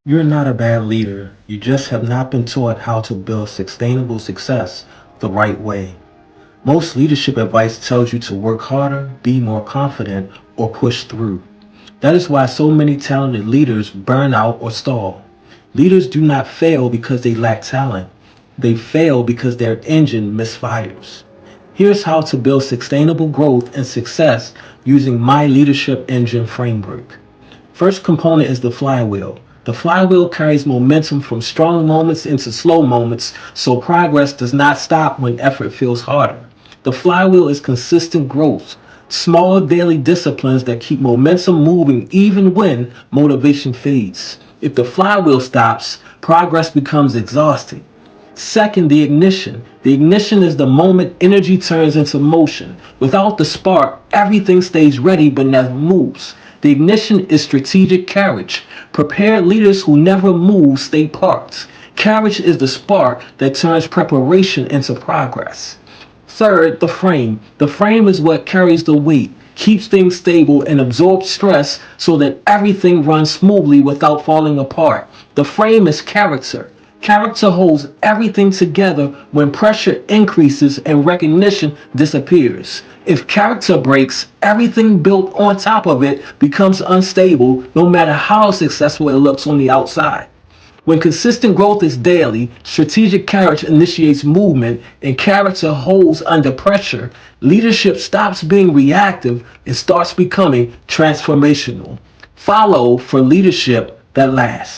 You're not a bad leader. You just have not been taught how to build sustainable success the right way. Most leadership advice tells you to work harder, be more confident, or push through. That is why so many talented leaders burn out or stall. Leaders do not fail because they lack talent. They fail because their engine misfires. Here's how to build sustainable growth and success using my leadership engine framework. First component is the flywheel. The flywheel carries momentum from strong moments into slow moments, so progress does not stop when effort feels harder. The flywheel is consistent growth, small daily disciplines that keep momentum moving even when motivation fades. If the flywheel stops, progress becomes exhausting. Second, the ignition. The ignition is the moment energy turns into motion. Without the spark, everything stays ready but never moves. The ignition is strategic carriage. Prepared leaders who never move stay parked. Carriage is the spark that turns preparation into progress. Third, the frame. The frame is what carries the weight, keeps things stable, and absorbs stress so that everything runs smoothly without falling apart. The frame is character. Character holds everything together when pressure increases and recognition disappears. If character breaks, everything built on top of it becomes unstable, no matter how successful it looks on the outside. When consistent growth is daily, strategic carriage initiates movement, and character holds under pressure, leadership stops being reactive and starts becoming transformational. Follow for leadership that lasts.